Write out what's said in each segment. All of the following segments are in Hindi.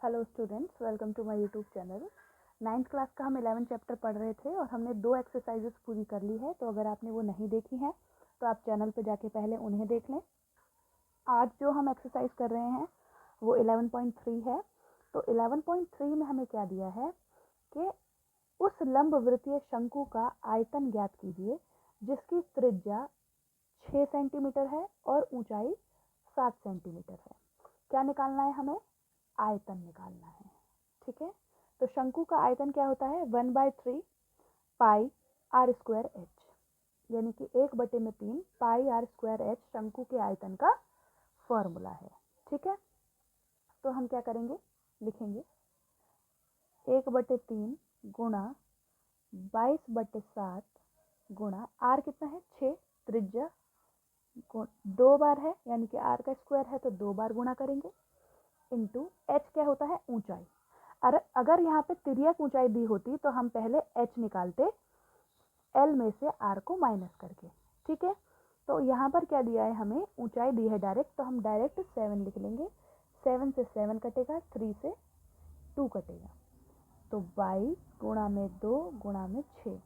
Hello students, welcome to my YouTube channel. 9th class का हम 11 चैप्टर पढ़ रहे थे और हमने 2 एक्सरसाइजेस पूरी कर ली है। तो अगर आपने वो नहीं देखी हैं तो आप चैनल पे जाके पहले उन्हें देख लें। आज जो हम एक्सरसाइज कर रहे हैं वो 11.3 है। तो 11.3 में हमें क्या दिया है कि उस लंबवृत्तीय शंकु का आयतन ज्ञात कीजिए जिसकी त्रिज्या 6 सेंटीमीटर है और ऊंचाई 7 सेंटीमीटर है। क्या निकालना है हमें? आयतन निकालना है। ठीक है, तो शंकु का आयतन क्या होता है? 1/3 पाई आर स्क्वायर एच, यानी कि 1/3 पाई आर स्क्वायर एच शंकु के आयतन का फॉर्मूला है। ठीक है, तो हम क्या करेंगे, लिखेंगे 1/3 गुणा 22/7 गुणा आर कितना है 6, त्रिज्या 2 बार है, यानी कि आर का स्क्वायर है तो 2 बार गुणा करेंगे, इंटू एच क्या होता है? ऊंचाई। अगर यहाँ पे तिर्यक ऊंचाई दी होती तो हम पहले एच निकालते एल में से आर को माइनस करके। ठीक है, तो यहाँ पर क्या दिया है हमें? ऊंचाई दी है डायरेक्ट, तो हम डायरेक्ट 7 लिख लेंगे। 7 से 7 कटेगा, 3 से 2 कटेगा, तो 22 गुणा में 2 गुणा में 6,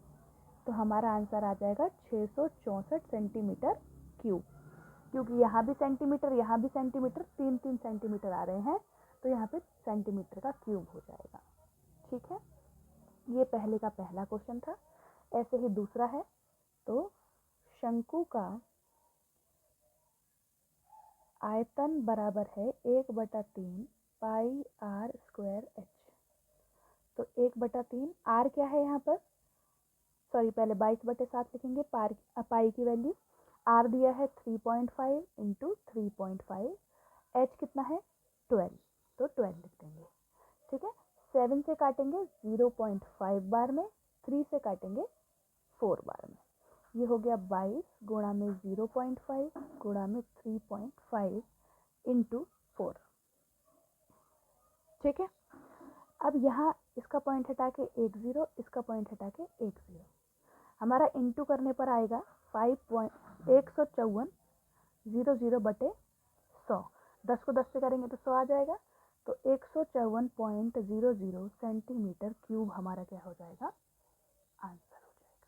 तो हमारा आंसर आ जाएगा 664 सेंटीमीटर क्यूब। क्योंकि यहाँ भी सेंटीमीटर, यहाँ भी सेंटीमीटर, 3-3 सेंटीमीटर आ रहे हैं, तो यहाँ पे सेंटीमीटर का क्यूब हो जाएगा। ठीक है, ये पहले का पहला क्वेश्चन था। ऐसे ही दूसरा है, तो शंकु का आयतन बराबर है 1/3 पाई आर स्क्वायर एच। तो 1/3 आर क्या है यहाँ पर? सॉरी, पहले 22/7 लिखेंगे, पाई की वैल्यू। आर दिया है 3.5 इंटू 3.5, एच कितना है 12, तो 12 लिख देंगे। ठीक है, 7 से काटेंगे 0.5 बार में, 3 से काटेंगे 4 बार में, ये हो गया 22 गुणा में 0.5 गुणा में 3.5 इंटू 4। ठीक है, अब यहाँ इसका पॉइंट हटा के 1 0, इसका पॉइंट हटा के 1 0, हमारा इंटू करने पर आएगा 154 00/100। 10 को 10 से करेंगे तो 100 आ जाएगा, तो 154.00 सेंटीमीटर क्यूब हमारा क्या हो जाएगा? आंसर हो जाएगा।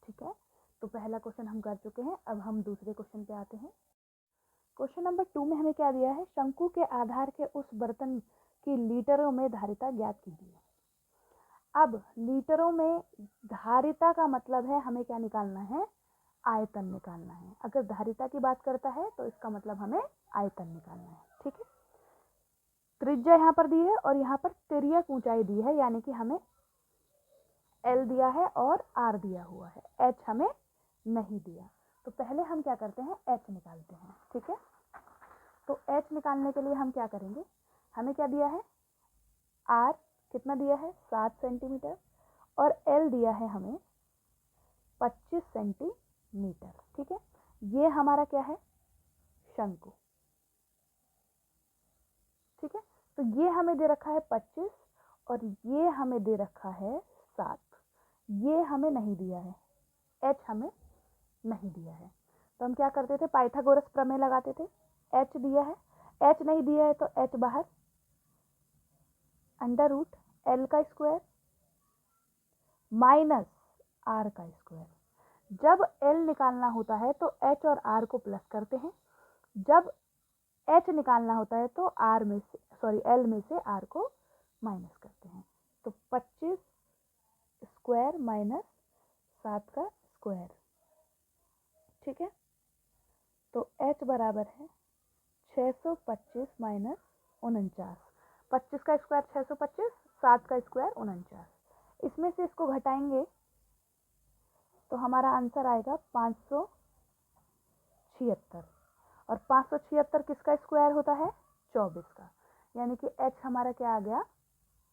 ठीक है, तो पहला क्वेश्चन हम कर चुके हैं। अब हम दूसरे क्वेश्चन पे आते हैं। क्वेश्चन नंबर 2 में हमें क्या दिया है? शंकु के आधार के उस बर्तन की लीटरों में धारिता ज्ञात कीजिए। अब लीटरों में धारिता का मतलब है हमें क्या निकालना है? आयतन निकालना है। अगर धारिता की बात करता है तो इसका मतलब हमें आयतन निकालना है। ठीक है, त्रिज्या यहाँ पर दी है और यहाँ पर तिर्यक ऊंचाई दी है, यानी कि हमें एल दिया है और आर दिया हुआ है, एच हमें नहीं दिया। तो पहले हम क्या करते हैं? एच निकालते हैं। ठीक है, तो एच निकालने के लिए हम क्या करेंगे? हमें क्या दिया है? आर कितना दिया है? 7 सेंटीमीटर, और एल दिया है हमें 25 सेंटीमीटर। ठीक है, ये हमारा क्या है? शंकु। ठीक है, तो ये हमें दे रखा है 25 और ये हमें दे रखा है 7, ये हमें नहीं दिया है, एच हमें नहीं दिया है। तो हम क्या करते थे? पाइथागोरस प्रमेय लगाते थे। एच दिया है, एच नहीं दिया है तो एच बाहर, अंडर रूट एल का स्क्वायर माइनस आर का स्क्वायर। जब एल निकालना होता है तो एच और आर को प्लस करते हैं, जब एच निकालना होता है तो आर में से, सॉरी, एल में से आर को माइनस करते हैं। तो 25 स्क्वायर माइनस 7 का स्क्वायर। ठीक है, तो एच बराबर है 625 माइनस 49। 25 का स्क्वायर 625, 7 का स्क्वायर 49। इसमें से इसको घटाएंगे तो हमारा आंसर आएगा 576, और 576 किसका स्क्वायर होता है? 24 का, यानी कि एच हमारा क्या आ गया?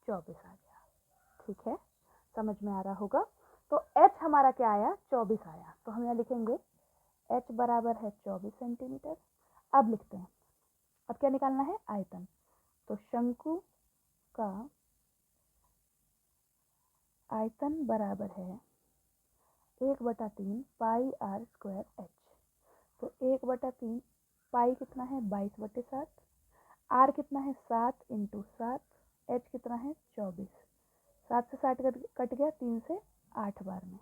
24 आ गया। ठीक है, समझ में आ रहा होगा। तो एच हमारा क्या आया? 24 आया। तो हम यहाँ लिखेंगे एच बराबर है 24 सेंटीमीटर। अब लिखते हैं, अब क्या निकालना है? आयतन। तो शंकु का आयतन बराबर है 1/3 पाई आर स्क्वायर एच। तो 1/3 पाई कितना है? 22/7, आर कितना है? 7 इंटू 7, एच कितना है 24, 7 से 60 कट गया, 3 से 8 बार में,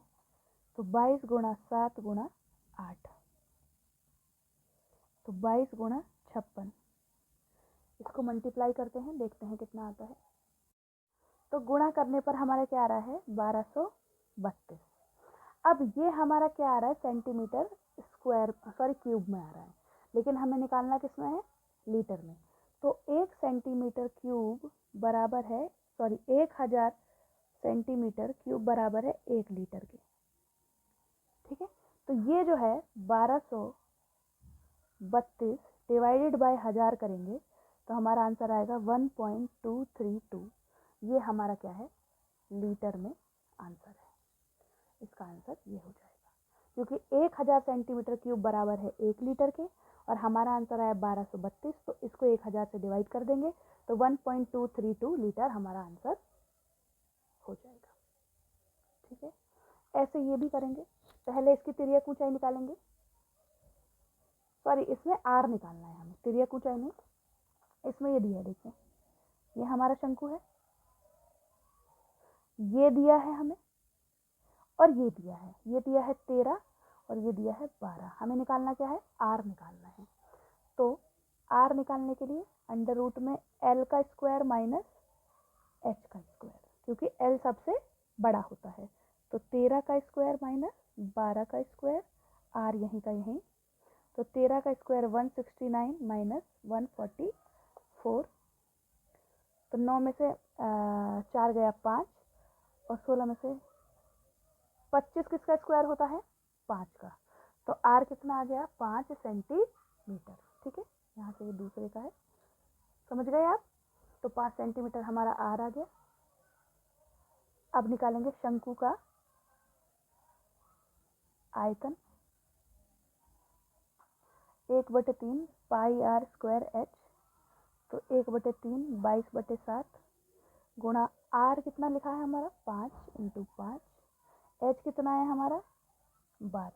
तो 22 गुणा 7 गुणा 8, तो 22 गुणा 56। इसको मल्टीप्लाई करते हैं, देखते हैं कितना आता है। तो गुणा करने पर हमारा क्या आ रहा है 1232। अब ये हमारा क्या आ रहा है सेंटीमीटर स्क्वायर क्यूब में आ रहा है, लेकिन हमें निकालना किस में है लीटर में। तो 1 सेंटीमीटर क्यूब बराबर है 1000 सेंटीमीटर क्यूब बराबर है 1 लीटर के। ठीक है, तो ये जो है 1232 डिवाइडेड बाय 1000 करेंगे तो हमारा आंसर आएगा 1.232। ये हमारा क्या है लीटर में आंसर है। इसका आंसर ये हो जाएगा, क्योंकि 1000 सेंटीमीटर क्यूब बराबर है 1 लीटर के और हमारा आंसर आया 1232, तो इसको 1000 से डिवाइड कर देंगे तो 1.232 लीटर हमारा आंसर हो जाएगा। ठीक है, ऐसे ये भी करेंगे। पहले इसकी तिर्यक ऊंचाई निकालेंगे, इसमें आर निकालना है हमें, तिर्यक ऊंचाई नहीं। इसमें ये दिया है, देखिए ये हमारा शंकु है, ये दिया है हमें और ये दिया है 13 और ये दिया है 12। हमें निकालना क्या है आर निकालना है। तो आर निकालने के लिए अंडर रूट में एल का स्क्वायर माइनस एच का स्क्वायर, क्योंकि एल सबसे बड़ा होता है, तो 13 का स्क्वायर माइनस 12 का स्क्वायर, आर यहीं का यहीं, तो 13 का स्क्वायर 169 माइनस 144, तो 9 में से 4 गया 5 और 16 में से 25 किसका स्क्वायर होता है 5 का, तो आर कितना आ गया 5 सेंटीमीटर। ठीक है, यहाँ से ये दूसरे का है, समझ गए आप। तो 5 सेंटीमीटर हमारा आर आ गया। अब निकालेंगे शंकु का आयतन, 1/3 पाई आर स्क्वायर एच, तो 1/3 22/7 गुणा आर कितना लिखा है हमारा 5 × 5, एच कितना है हमारा 12,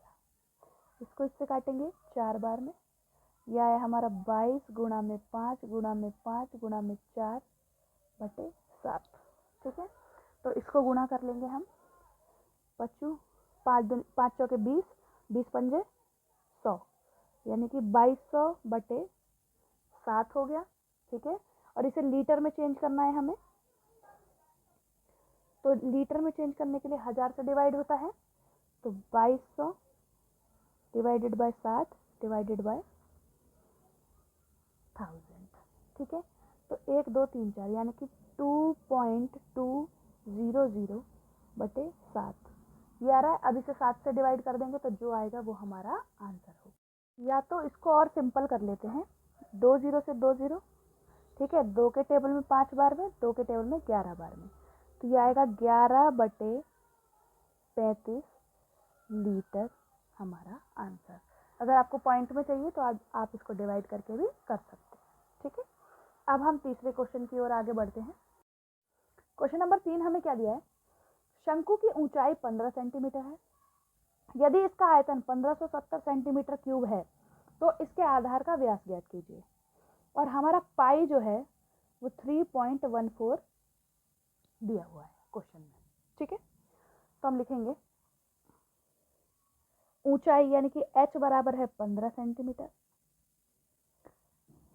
इसको इससे काटेंगे 4 बार में, यह है हमारा 22 गुणा में 5 गुणा में 5 गुणा में 4/7। ठीक है, तो इसको गुणा कर लेंगे हम, 5 चौके 20, 20 पंजे 100, यानी कि 2200/7 हो गया। ठीक है, और इसे लीटर में चेंज करना है हमें, तो लीटर में चेंज करने के लिए 1000 से डिवाइड होता है, तो 2200 डिवाइडेड बाय 7 डिवाइडेड बाय 1000। ठीक है, तो 1 2 3 4 यानी कि 2.200/7 ये आ रहा है। अब इसे 7 से डिवाइड कर देंगे तो जो आएगा वो हमारा आंसर होगा। या तो इसको और सिंपल कर लेते हैं, 2 0 से 2 0। ठीक है, 2 के टेबल में 5 बार में, 2 के टेबल में 11 बार में, तो ये आएगा 11/35 लीटर हमारा आंसर। अगर आपको पॉइंट में चाहिए तो आप इसको डिवाइड करके भी कर सकते हैं। ठीक है, अब हम तीसरे क्वेश्चन की ओर आगे बढ़ते हैं। क्वेश्चन नंबर 3 हमें क्या दिया है, शंकु की ऊंचाई 15 सेंटीमीटर है, यदि इसका आयतन 1570 सेंटीमीटर क्यूब है तो इसके आधार का व्यास ज्ञात कीजिए, और हमारा पाई जो है वो 3.14 दिया हुआ है क्वेश्चन में। ठीक है, तो हम लिखेंगे ऊंचाई यानी कि h बराबर है 15 सेंटीमीटर,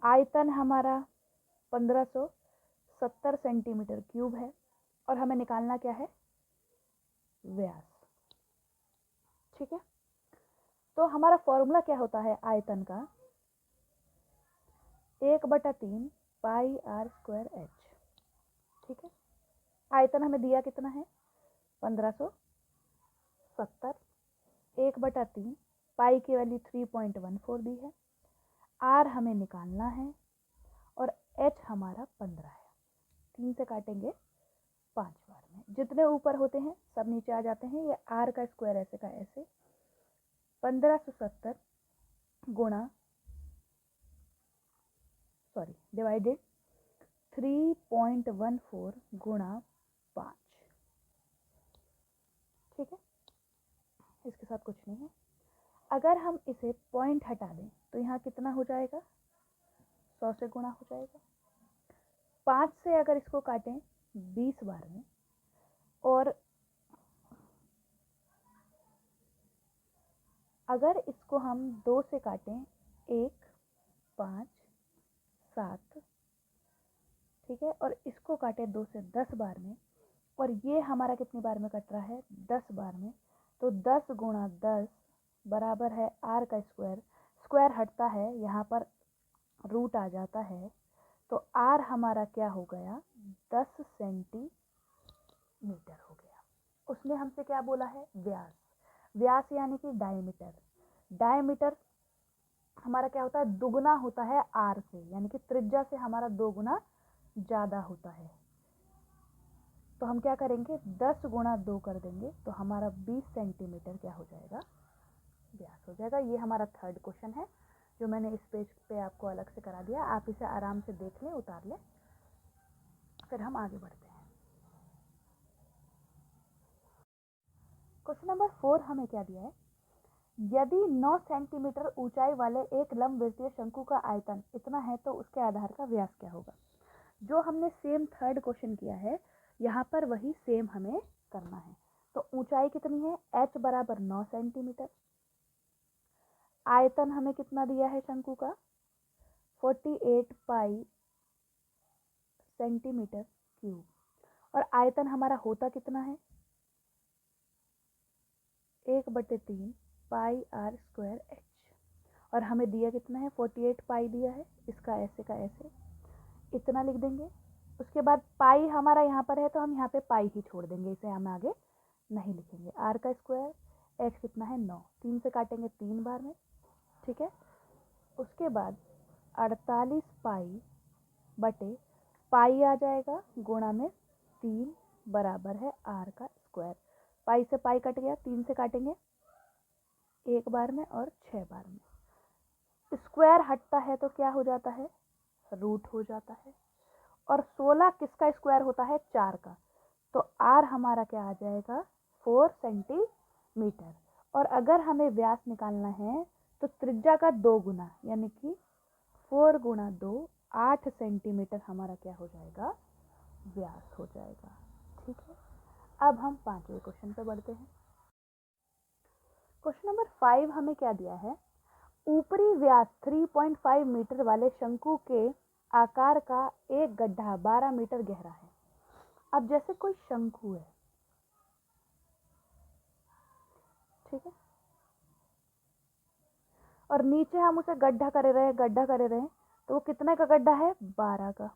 आयतन हमारा 1570 सेंटीमीटर क्यूब है, और हमें निकालना क्या है व्यास। ठीक है, तो हमारा फॉर्मूला क्या होता है आयतन का 1/3 पाई आर स्क्वायर एच। ठीक है, आयतन हमें दिया कितना है 1570, 1/3 पाई की वैल्यू 3.14 दी है, आर हमें निकालना है और एच हमारा 15 है। 3 से काटेंगे 5 बार में, जितने ऊपर होते हैं सब नीचे आ जाते हैं। ये आर का स्क्वायर ऐसे का ऐसे, 1570 गुणा डिवाइडेड 3.14 गुणा 5। ठीक है, इसके साथ कुछ नहीं है। अगर हम इसे पॉइंट हटा दें तो यहाँ कितना हो जाएगा 100 से गुणा हो जाएगा, 5 से अगर इसको काटें 20 बार में, और अगर इसको हम 2 से काटें 1, 5, 7, ठीक है, और इसको काटें 2 से 10 बार में, और ये हमारा कितनी बार में कट रहा है 10 बार में, तो 10 गुणा 10 बराबर है r का स्क्वायर। स्क्वायर हटता है, यहाँ पर रूट आ जाता है, तो r हमारा क्या हो गया 10 सेंटीमीटर हो गया। उसने हमसे क्या बोला है व्यास, व्यास यानी कि डायमीटर। डायमीटर हमारा क्या होता है दुगना होता है r से, यानी कि त्रिज्या से हमारा 2 गुना ज़्यादा होता है। तो हम क्या करेंगे 10 गुणा 2 कर देंगे, तो हमारा 20 सेंटीमीटर क्या हो जाएगा व्यास हो जाएगा। ये हमारा थर्ड क्वेश्चन है जो मैंने इस पेज पे आपको अलग से करा दिया। आप इसे आराम से देख लें, उतार लें, फिर हम आगे बढ़ते हैं। क्वेश्चन नंबर 4 हमें क्या दिया है, यदि 9 सेंटीमीटर ऊंचाई वाले एक लंबवृत्तीय शंकु का आयतन इतना है तो उसके आधार का व्यास क्या होगा। जो हमने सेम थर्ड क्वेश्चन किया है, यहाँ पर वही सेम हमें करना है। तो ऊंचाई कितनी है h बराबर 9 सेंटीमीटर, आयतन हमें कितना दिया है शंकु का 48 पाई सेंटीमीटर क्यूब, और आयतन हमारा होता कितना है 1/3 पाई r स्क्वायर h, और हमें दिया कितना है 48 पाई दिया है, इसका ऐसे का ऐसे इतना लिख देंगे। उसके बाद पाई हमारा यहाँ पर है तो हम यहाँ पे पाई ही छोड़ देंगे, इसे हम आगे नहीं लिखेंगे। r का स्क्वायर h कितना है 9, 3 से काटेंगे 3 बार में, ठीक है। उसके बाद 48 पाई बटे पाई आ जाएगा गुणा में 3 बराबर है r का स्क्वायर। पाई से पाई कट गया, 3 से काटेंगे 1 बार में और 6 बार में। स्क्वायर हटता है तो क्या हो जाता है रूट हो जाता है, और 16 किसका स्क्वायर होता है 4 का, तो r हमारा क्या आ जाएगा 4 सेंटीमीटर। और अगर हमें व्यास निकालना है तो त्रिज्या का 2 गुना, यानी कि 4 गुणा 2 8 सेंटीमीटर हमारा क्या हो जाएगा व्यास हो जाएगा, ठीक है। अब हम 5वें क्वेश्चन पे बढ़ते हैं। क्वेश्चन नंबर 5 हमें क्या दिया है, ऊपरी व्यास 3.5 मीटर वाले शंकु के आकार का एक गड्ढा 12 मीटर गहरा है। अब जैसे कोई शंकु है, ठीक है, और नीचे हम उसे गड्ढा करे रहे, तो वो कितने का गड्ढा है 12 का,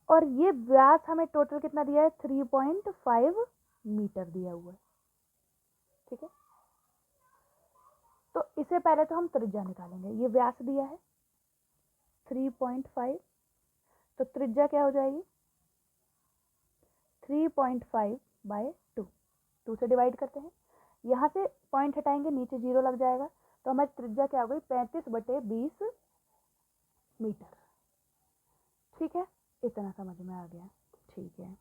और ये व्यास हमें टोटल कितना दिया है 3.5 मीटर दिया हुआ है, ठीक है। तो इसे पहले तो हम त्रिज्या निकालेंगे, ये व्यास दिया है 3.5, तो त्रिज्या क्या हो जाएगी 3.5 बाय 2 से डिवाइड करते हैं, यहाँ से पॉइंट हटाएंगे नीचे 0 लग जाएगा, तो हमारी त्रिज्या क्या हो गई 35/20 मीटर, ठीक है। इतना समझ में आ गया, ठीक है।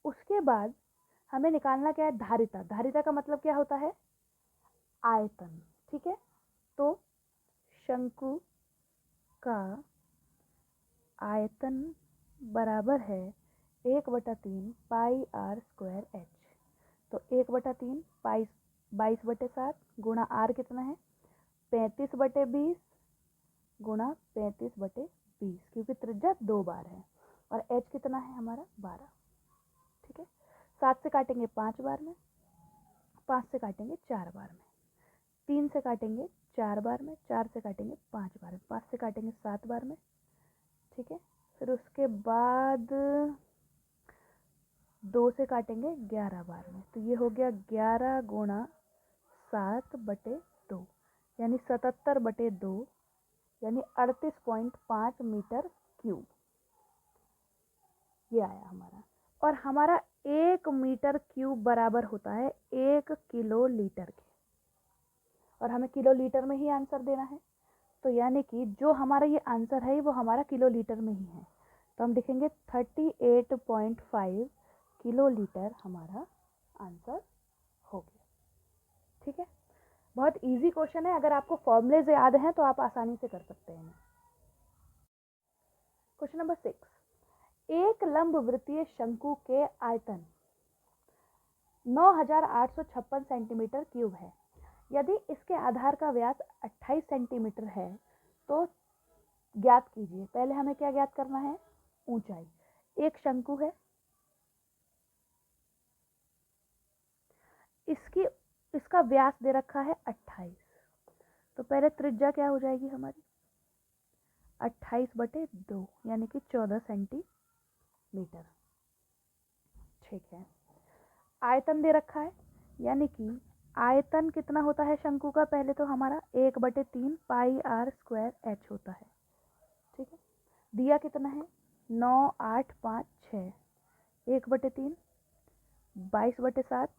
उसके बाद हमें निकालना क्या है धारिता। धारिता का मतलब क्या होता है आयतन, ठीक है। तो शंकु का आयतन बराबर है 1/3 पाई r स्क्वायर h, तो 1/3 पाई 22/7 गुणा r कितना है 35/20 गुणा 35/20, क्योंकि त्रिज्या 2 बार है, और h कितना है हमारा 12, ठीक है। 7 से काटेंगे 5 बार में, 5 से काटेंगे 4 बार में, 3 से काटेंगे 4 बार में, 4 से काटेंगे 5 बार में, 5 से काटेंगे 7 बार में, ठीक है। फिर उसके बाद 2 से काटेंगे 11 बार में, तो ये हो गया 11 गुणा 7/2, यानी 77/2, यानी 38.5 मीटर क्यूब ये आया हमारा। और हमारा 1 मीटर क्यूब बराबर होता है 1 किलो लीटर के, और हमें किलो लीटर में ही आंसर देना है, तो यानी कि जो हमारा ये आंसर है वो हमारा किलो लीटर में ही है, तो हम लिखेंगे 38.5 किलो लीटर हमारा आंसर हो गया, ठीक है। बहुत इजी क्वेश्चन है, अगर आपको फॉर्मूलेज याद हैं तो आप आसानी से कर सकते हैं। क्वेश्चन नंबर 6, एक लंबवृत्तीय शंकु के आयतन 9856 सेंटीमीटर क्यूब है। यदि इसके आधार का व्यास 28 सेंटीमीटर है तो ज्ञात कीजिए। पहले हमें क्या ज्ञात करना है? ऊंचाई। एक शंकु है, इसका व्यास दे रखा है 28, तो पहले त्रिज्या क्या हो जाएगी हमारी? 28/2 यानी कि 14 सेंटीमीटर। ठीक है। आयतन दे रखा है, यानी कि आयतन कितना होता है शंकु का? पहले तो हमारा 1/3 पाई आर स्क्वायर एच होता है। ठीक है। दिया कितना है? 9, 8, 5, 6, 1/3 22/7,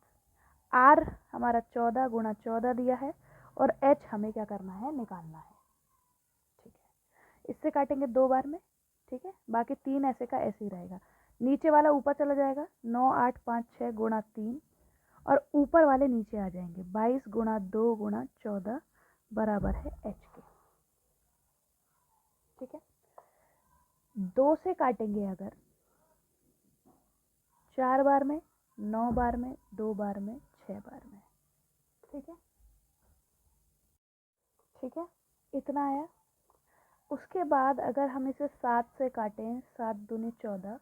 आर हमारा 14 गुणा 14 दिया है, और एच हमें क्या करना है? निकालना है। ठीक है। इससे काटेंगे 2 बार में। ठीक है। बाकी 3 ऐसे का ऐसे ही रहेगा। नीचे वाला ऊपर चला जाएगा, 9, 8, 5, 6 गुणा 3, और ऊपर वाले नीचे आ जाएंगे, 22 गुणा 2 गुणा 14 बराबर है एच के। ठीक है। 2 से काटेंगे अगर 4 बार में, 9 बार में, 2 बार में, 6 बार में। ठीक है। ठीक है, इतना आया। उसके बाद अगर हम इसे 7 से काटें, 7 दूनी 14,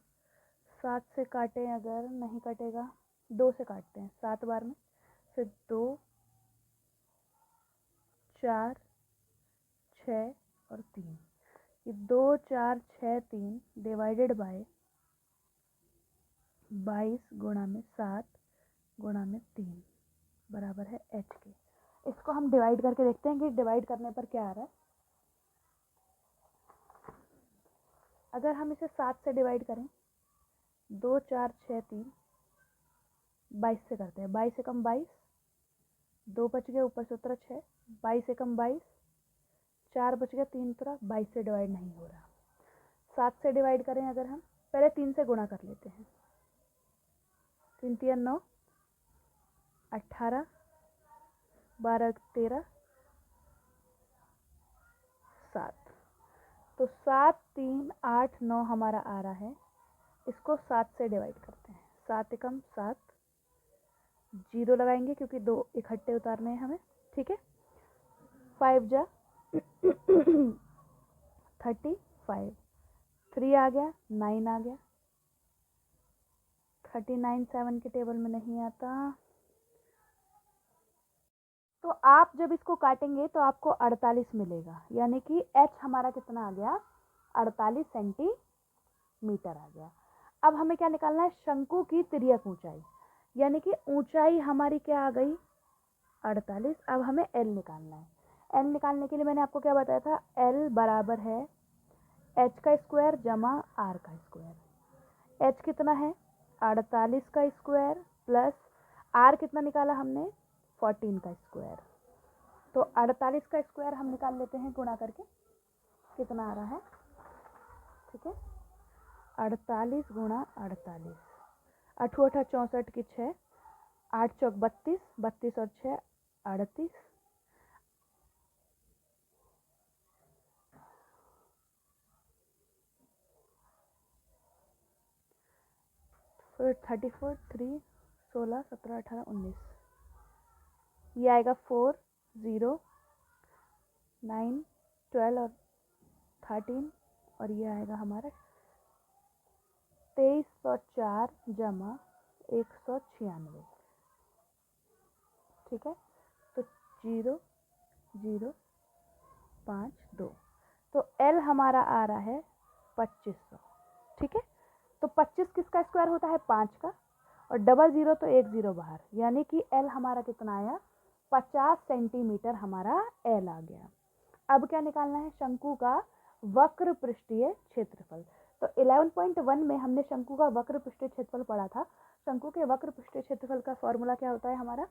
7 से काटें अगर, नहीं कटेगा, 2 से काटते हैं 7 बार में, फिर 2, 4, 6 और 3, ये 2, 4, 6, 3 डिवाइडेड बाय 22 गुणा में 7 गुणा में 3 बराबर है एच के। इसको हम डिवाइड करके देखते हैं कि डिवाइड करने पर क्या आ रहा है। अगर हम इसे 7 से डिवाइड करें, 2, 4, 6, 3, 22 से करते हैं, 22 से कम 22, 2 बच गया, ऊपर से उतरा 6, 22 से कम 22, 4 बच गया, 3 उतरा, 22 से डिवाइड नहीं हो रहा। 7 से डिवाइड करें अगर हम, पहले 3 से गुणा कर लेते हैं, 3 3 9, 18, 12 13, 7, तो 7 3 8 9 हमारा आ रहा है। इसको 7 से डिवाइड करते हैं, 7 एकम 7, 0 लगाएंगे क्योंकि 2 इकट्ठे उतारने हैं हमें। ठीक है। 5 जा 35, 3 आ गया, 9 आ गया, 39 7 के टेबल में नहीं आता। तो आप जब इसको काटेंगे तो आपको 48 मिलेगा, यानी कि एच हमारा कितना आ गया? 48 सेंटीमीटर आ गया। अब हमें क्या निकालना है? शंकु की तिर्यक ऊंचाई, यानी कि ऊंचाई हमारी क्या आ गई? 48। अब हमें एल निकालना है। एल निकालने के लिए मैंने आपको क्या बताया था? एल बराबर है एच का स्क्वायर जमा आर का स्क्वायर। एच कितना है? 48 का स्क्वायर प्लस आर कितना निकाला हमने? 14 का स्क्वायर। तो 48 का स्क्वायर हम निकाल लेते हैं गुणा करके, कितना आ रहा है? ठीक है। 48 गुणा 48, 8 8 64 की 6, 8 चौक 32, 32 और 6 38, फिर 34, 3, 16, 17, 18, 19, ये आएगा 4, 0, 9, 12 और 13, और ये आएगा हमारा 2304 जमा 196। ठीक है। तो 0 0 5 2, तो एल हमारा आ रहा है 2500। ठीक है। तो 25 किसका स्क्वायर होता है? 5 का, और डबल 0 तो 1 0 बाहर, यानी कि एल हमारा कितना आया? 50 सेंटीमीटर हमारा एल आ गया। अब क्या निकालना है? शंकु का वक्र पृष्ठीय क्षेत्रफल। तो 11.1 में हमने शंकु का वक्र पृष्ठीय क्षेत्रफल पढ़ा था। शंकु के वक्र पृष्ठीय क्षेत्रफल का फॉर्मूला क्या होता है हमारा?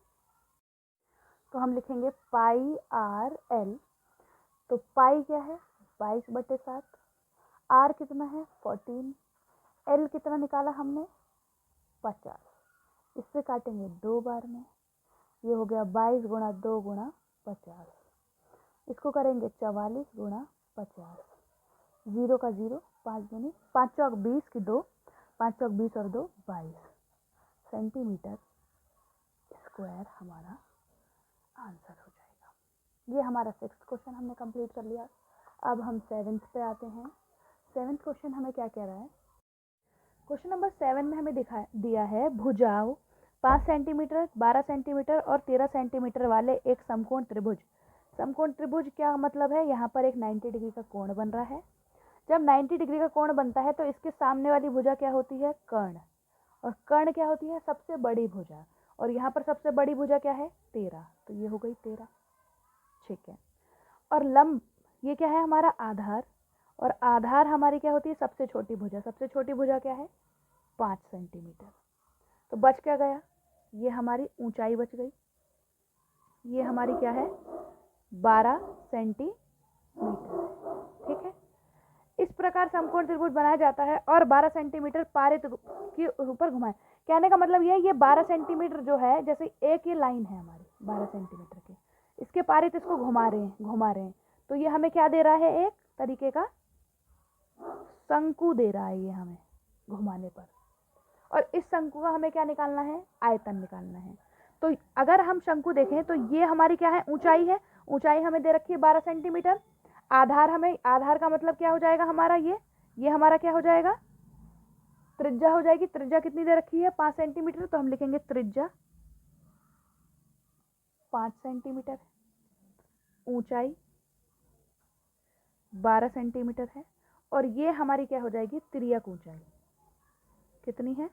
तो हम लिखेंगे पाई आर एल। तो पाई क्या है? 22/7, आर कितना है? 14, एल कितना निकाला हमने? 50। इससे काटेंगे 2 बार में, ये हो गया 22 गुणा 2 गुणा 50। इसको करेंगे 44 गुणा 50, 0 का 0, 5 दूनी 5 चौक 20 की 2, 5 चौक 20 और 2 22 सेंटीमीटर स्क्वायर हमारा आंसर हो जाएगा। ये हमारा 6th क्वेश्चन हमने कंप्लीट कर लिया। अब हम 7th पे आते हैं। 7th क्वेश्चन हमें क्या कह रहा है? क्वेश्चन नंबर 7 में हमें दिया है भुजाओं 5 सेंटीमीटर, 12 सेंटीमीटर और 13 सेंटीमीटर वाले एक समकोण त्रिभुज। समकोण त्रिभुज क्या मतलब है? यहाँ पर एक 90 डिग्री का कोण बन रहा है। जब 90 डिग्री का कोण बनता है तो इसके सामने वाली भुजा क्या होती है? कर्ण। और कर्ण क्या होती है? सबसे बड़ी भुजा। और यहाँ पर सबसे बड़ी भुजा क्या है? 13। तो ये हो गई 13। ठीक है। और लंब ये क्या है? हमारा आधार। और आधार हमारी क्या होती है? सबसे छोटी भुजा। सबसे छोटी भुजा क्या है? 5 सेंटीमीटर। तो बच क्या गया? ये हमारी ऊंचाई बच गई। ये हमारी क्या है? 12 सेंटीमीटर। ठीक है। इस प्रकार समकोण त्रिभुज बनाया जाता है और 12 सेंटीमीटर पारित के ऊपर घुमाए। कहने का मतलब ये 12 सेंटीमीटर जो है, जैसे एक ये लाइन है हमारी 12 सेंटीमीटर की, इसके पारित इसको घुमा रहे हैं। तो ये हमें क्या दे रहा है? एक तरीके का शंकु दे रहा है ये हमें घुमाने पर। और इस शंकु का हमें क्या निकालना है? आयतन निकालना है। तो अगर हम शंकु देखें तो ये हमारी क्या है? ऊंचाई है। ऊंचाई हमें दे रखी है 12 सेंटीमीटर। आधार का मतलब क्या हो जाएगा हमारा? ये हमारा क्या हो जाएगा? त्रिज्या हो जाएगी। त्रिज्या कितनी दे रखी है? 5 सेंटीमीटर। तो हम लिखेंगे त्रिज्या 5 सेंटीमीटर। ऊंचाई 12 सेंटीमीटर है। और ये हमारी क्या हो जाएगी? तिर्यक ऊंचाई कितनी है?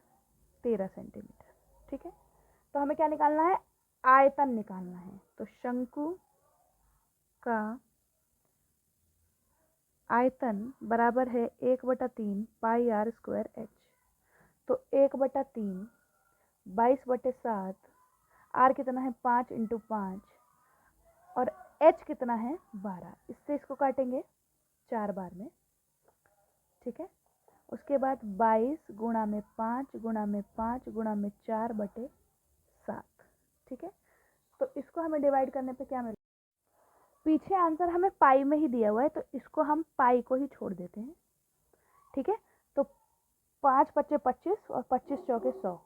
13 सेंटीमीटर। ठीक है। तो हमें क्या निकालना है? आयतन निकालना है। तो शंकु का आयतन बराबर है 1/3 पाई आर स्क्वायर एच। तो 1/3 22/7, आर कितना है? 5 × 5 और एच कितना है? 12। इससे इसको काटेंगे 4 बार में। ठीक है। उसके बाद 22 गुणा में 5 गुणा में 5 गुणा में 4/7। ठीक है। तो इसको हमें डिवाइड करने पे क्या मिलेगा? पीछे आंसर हमें पाई में ही दिया हुआ है, तो इसको हम पाई को ही छोड़ देते हैं। ठीक है। तो 5 × 5 = 25 और 25 × 4 = 100,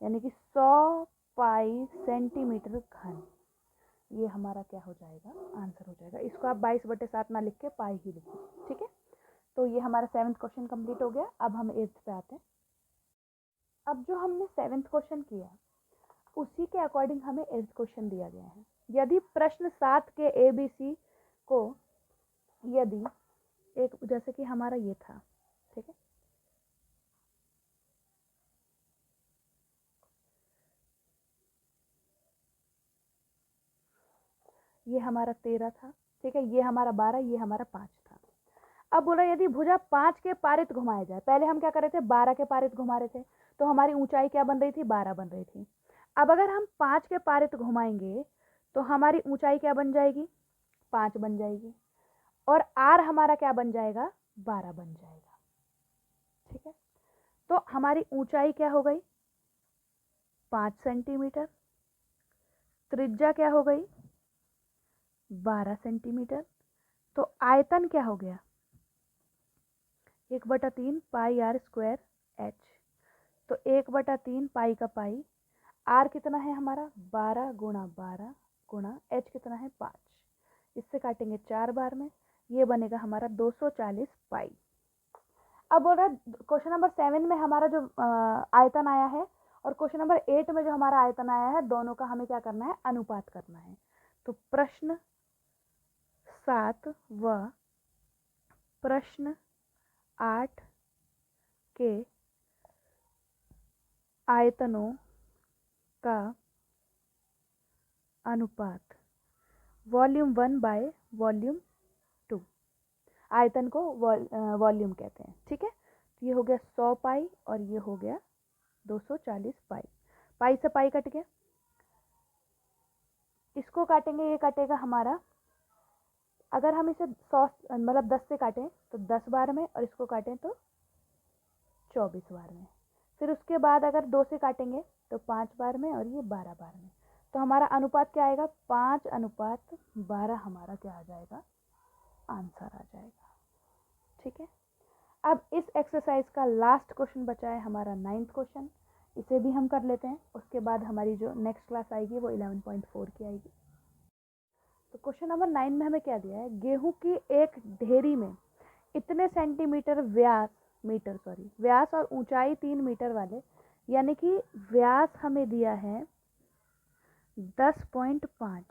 यानी कि 100 पाई सेंटीमीटर घन। ये हमारा क्या हो जाएगा? आंसर हो जाएगा। इसको आप 22/7 ना लिख के पाई ही लिखिए। ठीक है। तो ये हमारा 7th क्वेश्चन कंप्लीट हो गया। अब हम 8th पे आते हैं। अब जो हमने 7th क्वेश्चन किया उसी के अकॉर्डिंग हमें 8th क्वेश्चन दिया गया है। यदि प्रश्न 7 के ABC को यदि एक जैसे कि हमारा ये था। ठीक है। ये हमारा 13 था। ठीक है। ये हमारा 12, ये हमारा 5 था। अब बोला यदि भुजा 5 के पारित घुमाया जाए। पहले हम क्या कर रहे थे? 12 के पारित घुमा रहे थे। तो हमारी ऊंचाई क्या बन रही थी? 12 बन रही थी। अब अगर हम 5 के पारित घुमाएंगे तो हमारी ऊंचाई क्या बन जाएगी? 5 बन जाएगी। और आर हमारा क्या बन जाएगा? 12 बन जाएगा। ठीक है। तो हमारी ऊंचाई क्या हो गई? 5 सेंटीमीटर। त्रिज्या क्या हो गई? 12 सेंटीमीटर। तो आयतन क्या हो गया? 1/3 पाई आर स्क्वायर एच। तो 1/3 पाई का पाई, आर कितना है हमारा? 12 × 12 गुणा एच कितना है? 5। इससे काटेंगे 4 बार में। ये बनेगा हमारा 240 पाई। अब बोल रहा है क्वेश्चन नंबर 7 में हमारा जो आयतन आया है और क्वेश्चन नंबर 8 में जो हमारा आयतन आया है, दोनों का हमें क्या करना है? अनुपात करना है। तो प्रश्न 7 व प्रश्न 8 के आयतनों का अनुपात वॉल्यूम 1/वॉल्यूम 2। आयतन को वॉल्यूम कहते हैं। ठीक है। तो ये हो गया 100 पाई और ये हो गया 240 पाई। पाई से पाई कट गया। इसको काटेंगे, ये कटेगा हमारा, अगर हम इसे 100 मतलब 10 से काटें तो 10 बार में, और इसको काटें तो 24 बार में। फिर उसके बाद अगर 2 से काटेंगे तो 5 बार में और ये 12 बार में। तो हमारा अनुपात क्या आएगा? 5:12 हमारा क्या आ जाएगा? आंसर आ जाएगा। ठीक है। अब इस एक्सरसाइज का लास्ट क्वेश्चन बचा है हमारा 9th क्वेश्चन, इसे भी हम कर लेते हैं। उसके बाद हमारी जो नेक्स्ट क्लास आएगी वो 11.4 की आएगी। तो क्वेश्चन नंबर 9 में हमें क्या दिया है, गेहूं की एक ढेरी में इतने सेंटीमीटर व्यास और ऊंचाई 3 मीटर वाले, यानी कि व्यास हमें दिया है 10.5,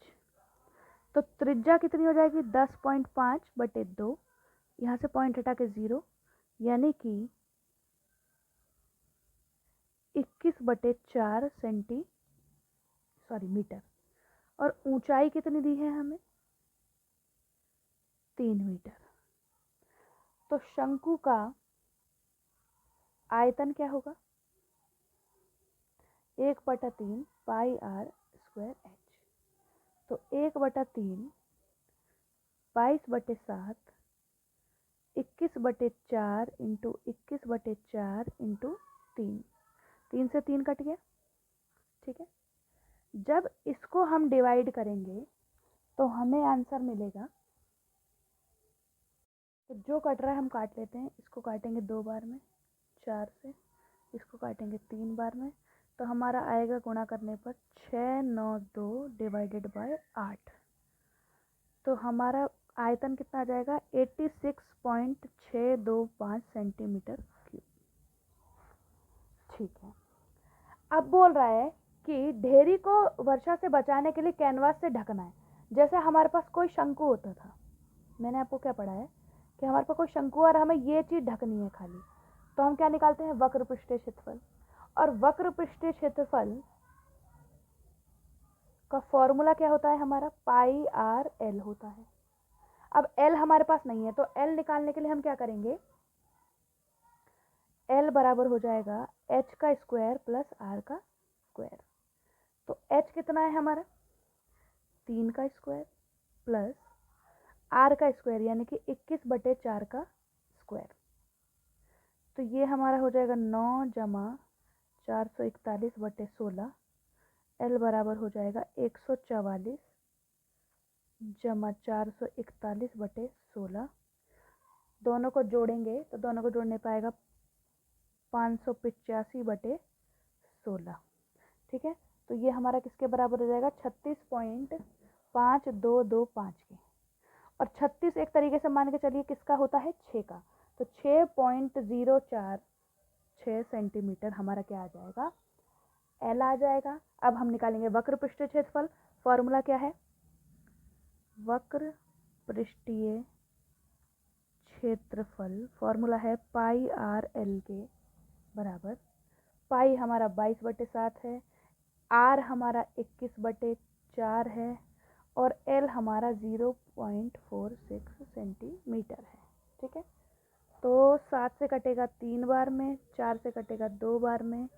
तो त्रिज्या कितनी हो जाएगी 10.5/2, यहाँ से पॉइंट हटा के 0, यानी कि 21/4 मीटर। और ऊंचाई कितनी दी है हमें 3 मीटर। तो शंकु का आयतन क्या होगा 1/3 पाई आर स्क्वायर एच। तो 1/3 22/7 21/4 इंटू 21/4 इंटू 3 से 3 कट गया, ठीक है। जब इसको हम डिवाइड करेंगे तो हमें आंसर मिलेगा, तो जो कट रहा है हम काट लेते हैं, इसको काटेंगे 2 बार में 4 से, इसको काटेंगे 3 बार में, तो हमारा आएगा गुणा करने पर 692 डिवाइडेड बाय 8। तो हमारा आयतन कितना आ जाएगा 86.625 सेंटीमीटर क्यूब, ठीक है। अब बोल रहा है कि ढेरी को वर्षा से बचाने के लिए कैनवास से ढकना है। जैसे हमारे पास कोई शंकु होता था, मैंने आपको क्या पढ़ा है कि हमारे पास कोई शंकु और हमें ये चीज ढकनी है खाली, तो हम क्या निकालते हैं वक्र पृष्ठीय क्षेत्रफल। और वक्र पृष्ठीय क्षेत्रफल का फॉर्मूला क्या होता है हमारा पाई आर एल होता है। अब एल हमारे पास नहीं है, तो एल निकालने के लिए हम क्या करेंगे, एल बराबर हो जाएगा एच का स्क्वायर प्लस आर का स्क्वायर। तो एच कितना है हमारा 3 का स्क्वायर प्लस आर का स्क्वायर यानी कि 21/4 का स्क्वायर। तो ये हमारा हो जाएगा 9 जमा 441/16, एल बराबर हो जाएगा 144 जमा 441/16। दोनों को जोड़ेंगे तो दोनों को जोड़ने पाएगा 585/16, ठीक है। तो ये हमारा किसके बराबर हो जाएगा 36.5225 के। और 36 एक तरीके से मान के चलिए किसका होता है 6 का, तो 6.046 सेंटीमीटर हमारा क्या आ जाएगा एल आ जाएगा। अब हम निकालेंगे वक्र पृष्ठीय क्षेत्रफल। फॉर्मूला क्या है, वक्र पृष्ठीय क्षेत्रफल फॉर्मूला है पाई आर एल के बराबर, पाई हमारा 22/7 है, आर हमारा 21/4 है और एल हमारा 0.46 सेंटीमीटर है, ठीक है। तो 7 से कटेगा 3 बार में, 4 से कटेगा 2 बार में,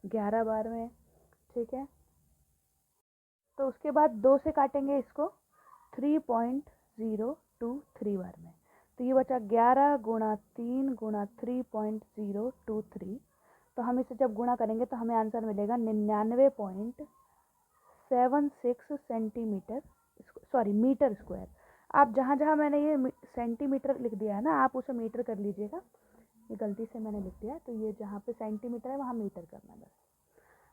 11 बार में, ठीक है। तो उसके बाद 2 से काटेंगे इसको 3.023 बार में, तो ये बचा 11 गुणा 3 गुणा 3.023। तो हम इसे जब गुणा करेंगे तो हमें आंसर मिलेगा 99.76 सेंटीमीटर मीटर स्क्वायर। आप जहाँ जहाँ मैंने ये सेंटीमीटर लिख दिया है ना, आप उसे मीटर कर लीजिएगा, ये गलती से मैंने लिख दिया, तो ये जहाँ पे सेंटीमीटर है वहाँ मीटर करना बस।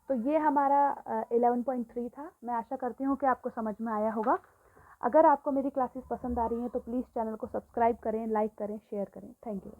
तो ये हमारा 11.3 था। मैं आशा करती हूँ कि आपको समझ में आया होगा। अगर आपको मेरी क्लासेस पसंद आ रही हैं तो प्लीज़ चैनल को सब्सक्राइब करें, लाइक करें, शेयर करें। Thank you.